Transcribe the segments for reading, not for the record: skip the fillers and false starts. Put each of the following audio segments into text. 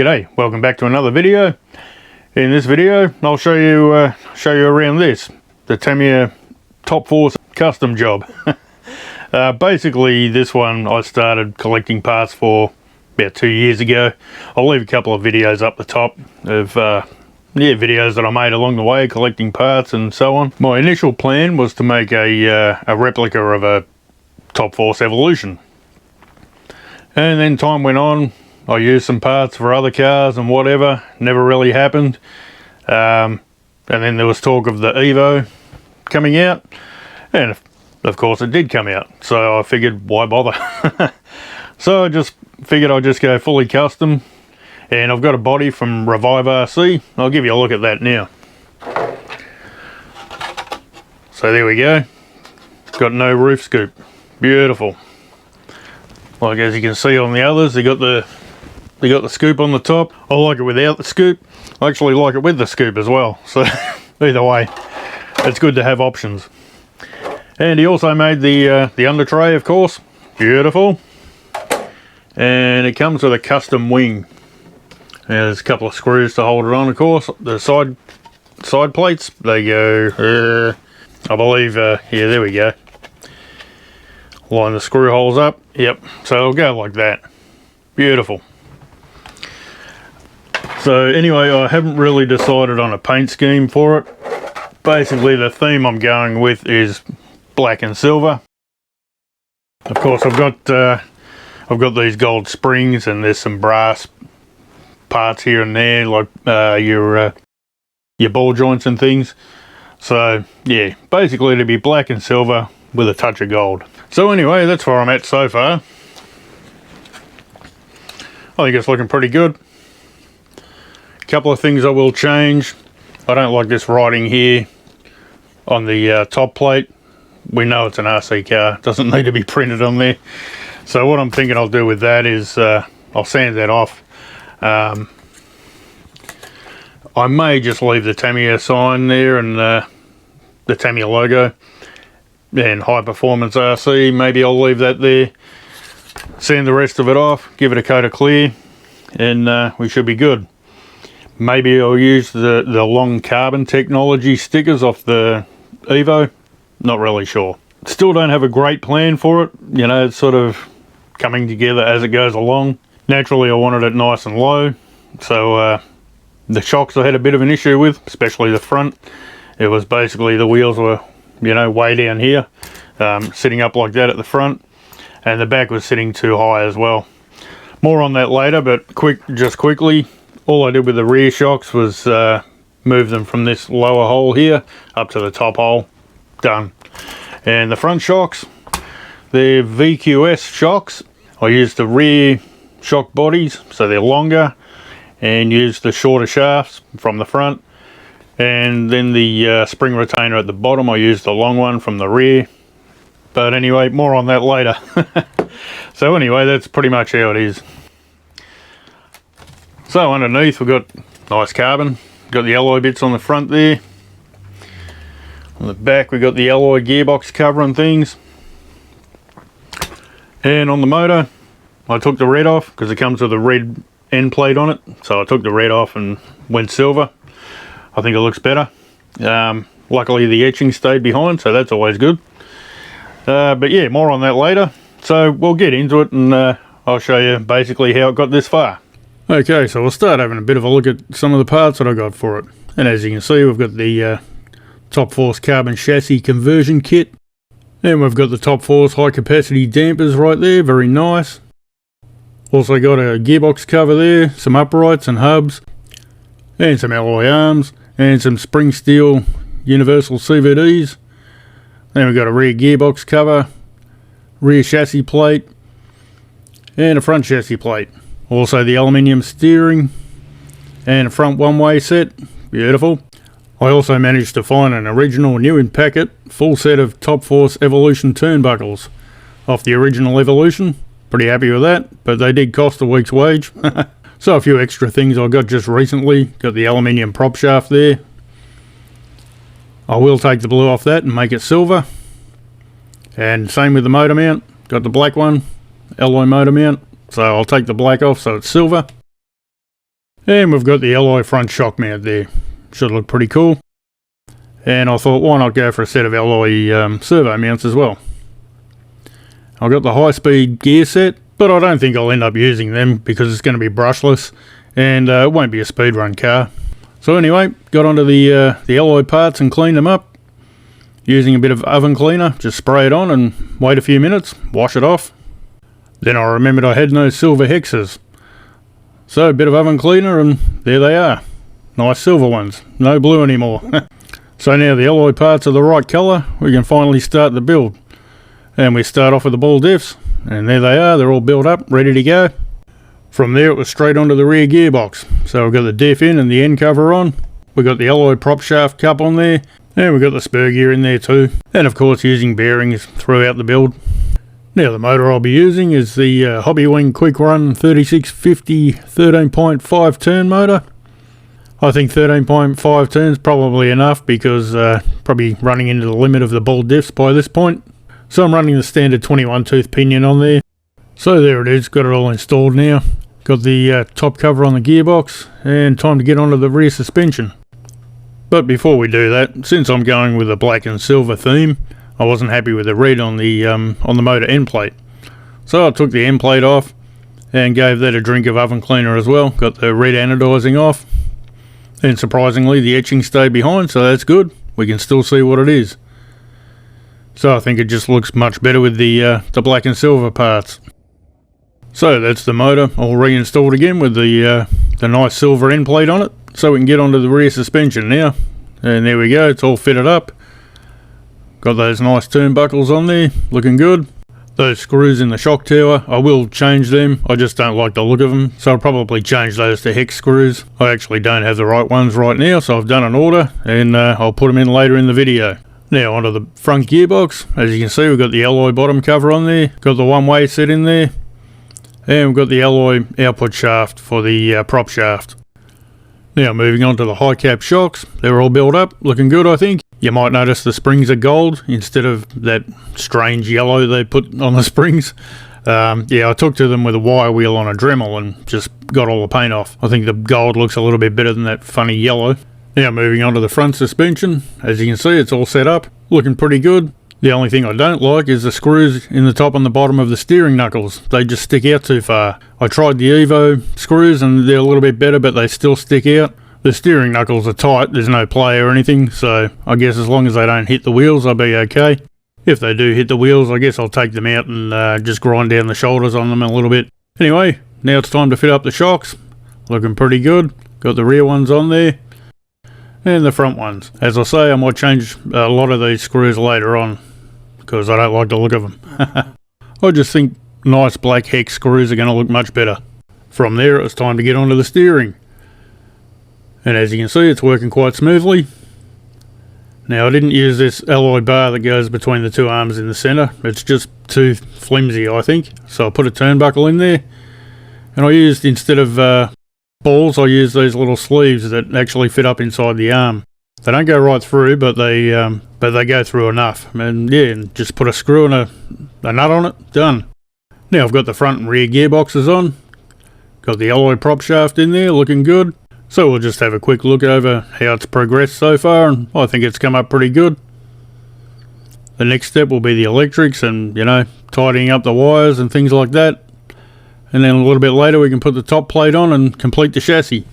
G'day, welcome back to another video. In this video I'll show you around this, the Tamiya Top Force custom job. Basically this one I started collecting parts for about 2 years ago. I'll leave a couple of videos up the top of videos that I made along the way collecting parts and so on. My initial plan was to make a replica of a Top Force Evolution, and then time went on. I used some parts for other cars and whatever, never really happened. And then there was talk of the EVO coming out, and of course it did come out, so I figured why bother. So I just figured I'd just go fully custom, and I've got a body from Revive RC. I'll give you a look at that now. So there we go, got no roof scoop, beautiful. Like as you can see on the others, they got the scoop on the top. I like it without the scoop. I actually like it with the scoop as well. So either way, it's good to have options. And he also made the under tray, of course. Beautiful. And it comes with a custom wing. Now, there's a couple of screws to hold it on, of course. The side plates, they go, I believe, yeah, there we go. Line the screw holes up. Yep, so it'll go like that. Beautiful. So anyway, I haven't really decided on a paint scheme for it. Basically the theme I'm going with is black and silver. Of course I've got these gold springs, and there's some brass parts here and there, like your ball joints and things. So yeah, basically it'll be black and silver with a touch of gold. So anyway, that's where I'm at so far. I think it's looking pretty good. Couple of things I will change. I don't like this writing here on the top plate. We know it's an RC car, it doesn't need to be printed on there. So what I'm thinking I'll do with that is I'll sand that off. I may just leave the Tamiya sign there and the Tamiya logo and High Performance RC. Maybe I'll leave that there, sand the rest of it off, give it a coat of clear, and we should be good. Maybe I'll use the long carbon technology stickers off the EVO. Not really sure. Still don't have a great plan for it. You know, it's sort of coming together as it goes along. Naturally, I wanted it nice and low. So the shocks I had a bit of an issue with, especially the front. It was basically the wheels were, you know, way down here, sitting up like that at the front. And the back was sitting too high as well. More on that later, but just quickly. All I did with the rear shocks was move them from this lower hole here up to the top hole. Done. And the front shocks, they're VQS shocks. I used the rear shock bodies, so they're longer, and used the shorter shafts from the front. And then the spring retainer at the bottom, I used the long one from the rear. But anyway, more on that later. So anyway, that's pretty much how it is. So underneath we've got nice carbon, got the alloy bits on the front there. On the back we've got the alloy gearbox cover and things. And on the motor I took the red off because it comes with a red end plate on it. So I took the red off and went silver. I think it looks better. Luckily the etching stayed behind, so that's always good. But yeah, more on that later. So we'll get into it, and I'll show you basically how it got this far. Okay, so we'll start having a bit of a look at some of the parts that I got for it. And as you can see, we've got the Top Force carbon chassis conversion kit. And we've got the Top Force high capacity dampers right there, very nice. Also got a gearbox cover there, some uprights and hubs, and some alloy arms, and some spring steel universal CVDs. Then we've got a rear gearbox cover, rear chassis plate, and a front chassis plate. Also the aluminium steering and a front one-way set. Beautiful. I also managed to find an original new in packet full set of Top Force Evolution turnbuckles off the original Evolution. Pretty happy with that, but they did cost a week's wage. So a few extra things I got just recently. Got the aluminium prop shaft there. I will take the blue off that and make it silver. And same with the motor mount. Got the black one, alloy motor mount. So I'll take the black off so it's silver. And we've got the alloy front shock mount there. Should look pretty cool. And I thought, why not go for a set of alloy servo mounts as well. I've got the high-speed gear set, but I don't think I'll end up using them because it's going to be brushless and it won't be a speedrun car. So anyway, got onto the alloy parts and cleaned them up using a bit of oven cleaner. Just spray it on and wait a few minutes, wash it off. Then I remembered I had no silver hexes. So a bit of oven cleaner and there they are. Nice silver ones, no blue anymore. So now the alloy parts are the right colour, we can finally start the build. And we start off with the ball diffs, and there they are, they're all built up, ready to go. From there it was straight onto the rear gearbox. So we've got the diff in and the end cover on. We've got the alloy prop shaft cup on there, and we've got the spur gear in there too. And of course using bearings throughout the build. Now the motor I'll be using is the Hobbywing Quick Run 3650 13.5 turn motor. I think 13.5 turns probably enough because probably running into the limit of the ball diffs by this point. So I'm running the standard 21 tooth pinion on there. So there it is, got it all installed now. Got the top cover on the gearbox and time to get onto the rear suspension. But before we do that, since I'm going with a black and silver theme, I wasn't happy with the red on the motor end plate. So I took the end plate off and gave that a drink of oven cleaner as well. Got the red anodizing off. And surprisingly the etching stayed behind, so that's good. We can still see what it is. So I think it just looks much better with the black and silver parts. So that's the motor all reinstalled again with the nice silver end plate on it. So we can get onto the rear suspension now. And there we go, it's all fitted up. Got those nice turnbuckles on there, looking good. Those screws in the shock tower, I will change them. I just don't like the look of them, so I'll probably change those to hex screws. I actually don't have the right ones right now, so I've done an order and I'll put them in later in the video. Now onto the front gearbox. As you can see, we've got the alloy bottom cover on there. Got the one-way set in there. And we've got the alloy output shaft for the prop shaft. Now moving on to the high cap shocks. They're all built up, looking good I think. You might notice the springs are gold instead of that strange yellow they put on the springs. Yeah, I took to them with a wire wheel on a Dremel and just got all the paint off. I think the gold looks a little bit better than that funny yellow. Now moving on to the front suspension. As you can see, it's all set up, looking pretty good. The only thing I don't like is the screws in the top and the bottom of the steering knuckles. They just stick out too far. I tried the EVO screws and they're a little bit better, but they still stick out. The steering knuckles are tight, there's no play or anything, so I guess as long as they don't hit the wheels, I'll be okay. If they do hit the wheels, I guess I'll take them out and just grind down the shoulders on them a little bit. Anyway, now it's time to fit up the shocks. Looking pretty good. Got the rear ones on there. And the front ones. As I say, I might change a lot of these screws later on, because I don't like the look of them. I just think nice black hex screws are going to look much better. From there, it's time to get onto the steering. And as you can see, it's working quite smoothly. Now I didn't use this alloy bar that goes between the two arms in the centre. It's just too flimsy I think. So I put a turnbuckle in there. And I used, instead of balls, I used these little sleeves that actually fit up inside the arm. They don't go right through, but they go through enough. And yeah, and just put a screw and a nut on it, done. Now I've got the front and rear gearboxes on. Got the alloy prop shaft in there, looking good. So we'll just have a quick look over how it's progressed so far, and I think it's come up pretty good. The next step will be the electrics and, you know, tidying up the wires and things like that. And then a little bit later we can put the top plate on and complete the chassis.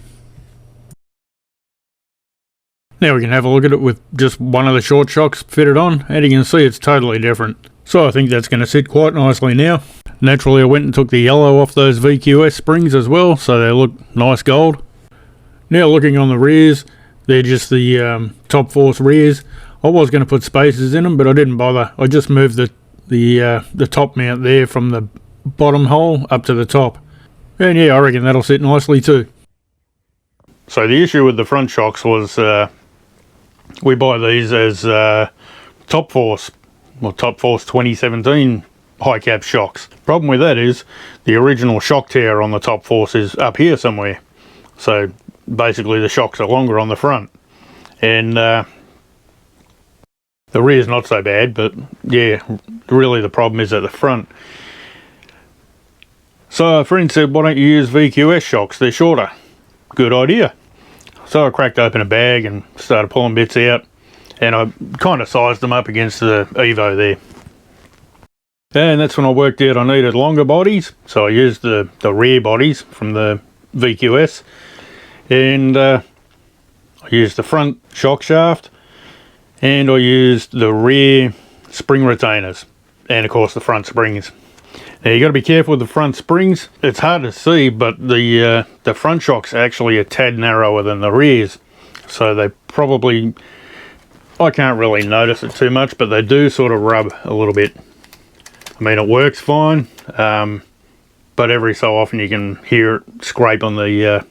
Now we can have a look at it with just one of the short shocks fitted on, and you can see it's totally different. So I think that's going to sit quite nicely now. Naturally I went and took the yellow off those VQS springs as well, so they look nice gold. Now looking on the rears, they're just the Top Force rears. I was going to put spacers in them, but I didn't bother. I just moved the top mount there from the bottom hole up to the top. And yeah, I reckon that'll sit nicely too. So the issue with the front shocks was we buy these as Top Force 2017 high cap shocks. Problem with that is the original shock tower on the Top Force is up here somewhere. So basically the shocks are longer on the front, and the rear's not so bad, but yeah, really the problem is at the front. So a friend said, why don't you use VQS shocks, they're shorter. good idea. So I cracked open a bag and started pulling bits out, and I kind of sized them up against the Evo there. And that's when I worked out I needed longer bodies, so I used the rear bodies from the VQS, and I used the front shock shaft, and I used the rear spring retainers, and of course the front springs. Now you got to be careful with the front springs. It's hard to see, but the front shock's actually a tad narrower than the rears, so they probably, I can't really notice it too much, but they do sort of rub a little bit. I mean, it works fine, but every so often you can hear it scrape on the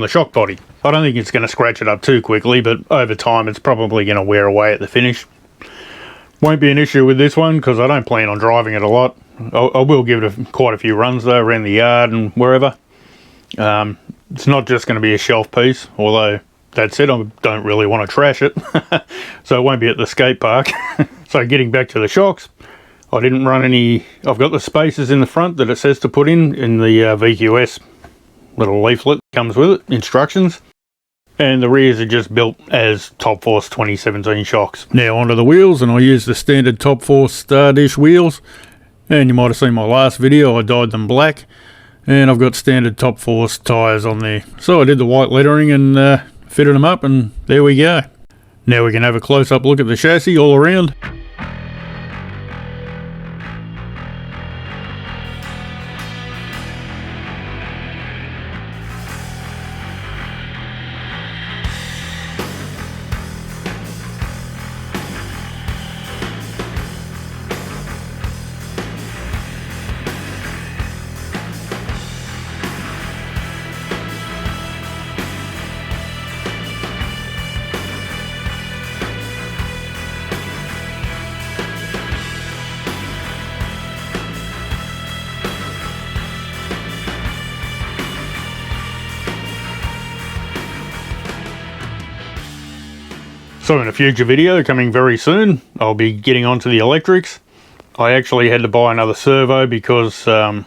shock body. I don't think it's going to scratch it up too quickly, but over time it's probably going to wear away at the finish. Won't be an issue with this one because I don't plan on driving it a lot. I will give it quite a few runs though, around the yard and wherever. It's not just going to be a shelf piece, although that said, I don't really want to trash it. So it won't be at the skate park. So getting back to the shocks, I didn't run any. I've got the spacers in the front that it says to put in the VQS little leaflet comes with it, instructions. And the rears are just built as Top Force 2017 shocks. Now onto the wheels, and I use the standard Top Force Star Dish wheels. And you might have seen my last video, I dyed them black. And I've got standard Top Force tyres on there. So I did the white lettering and fitted them up, and there we go. Now we can have a close-up look at the chassis all around. So in a future video coming very soon, I'll be getting onto the electrics. I actually had to buy another servo because I've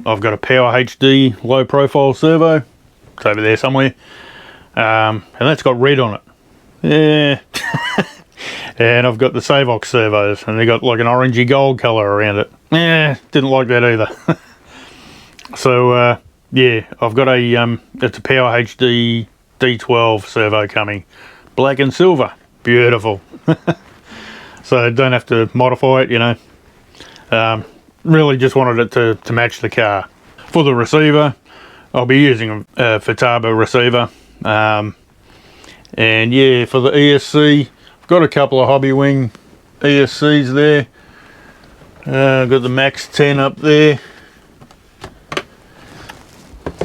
got a Power HD low profile servo. It's over there somewhere. And that's got red on it. Yeah. And I've got the Savox servos, and they got like an orangey gold colour around it. Didn't like that either. So yeah, I've got it's a Power HD D12 servo coming. Black and silver, beautiful. So I don't have to modify it, you know. Really just wanted it to match the car. For the receiver, I'll be using a Futaba receiver. And yeah, for the ESC, I've got a couple of Hobby Wing ESCs there. I've got the Max 10 up there.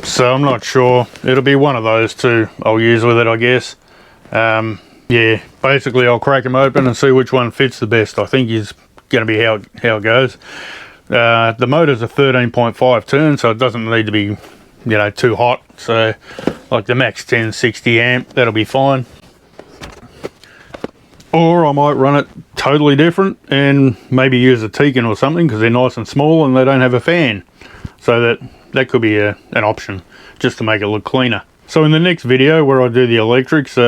So I'm not sure. It'll be one of those two I'll use with it, I guess. Yeah, basically I'll crack them open and see which one fits the best. I think is going to be how it goes. The motor's a 13.5 turn, so it doesn't need to be, you know, too hot. So like the Max 10 60 amp, that'll be fine. Or I might run it totally different and maybe use a Tekin or something, because they're nice and small and they don't have a fan. So that could be an option, just to make it look cleaner. So in the next video where I do the electrics,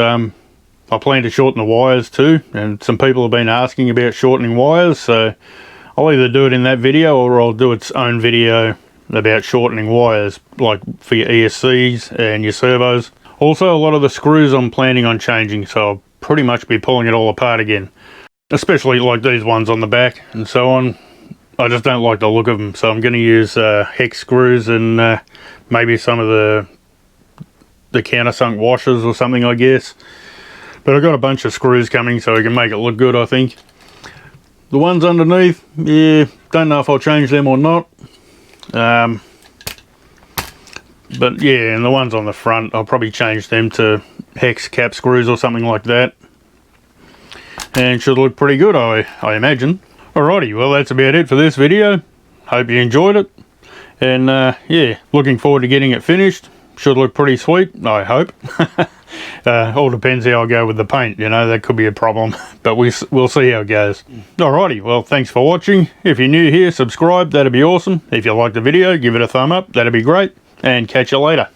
I plan to shorten the wires too, and some people have been asking about shortening wires, so I'll either do it in that video or I'll do its own video about shortening wires, like for your ESCs and your servos. Also, a lot of the screws I'm planning on changing, so I'll pretty much be pulling it all apart again, especially like these ones on the back and so on. I just don't like the look of them, so I'm going to use hex screws and maybe some of the countersunk washers or something, I guess. But I've got a bunch of screws coming, so we can make it look good, I think. The ones underneath, yeah, don't know if I'll change them or not. But yeah, and the ones on the front, I'll probably change them to hex cap screws or something like that. And should look pretty good, I imagine. Alrighty, well that's about it for this video. Hope you enjoyed it. And yeah, looking forward to getting it finished. Should look pretty sweet, I hope. All depends how I go with the paint, you know, that could be a problem, but we'll see how it goes. Alrighty, well thanks for watching. If you're new here, subscribe, that'd be awesome. If you liked the video, give it a thumb up, that'd be great, and catch you later.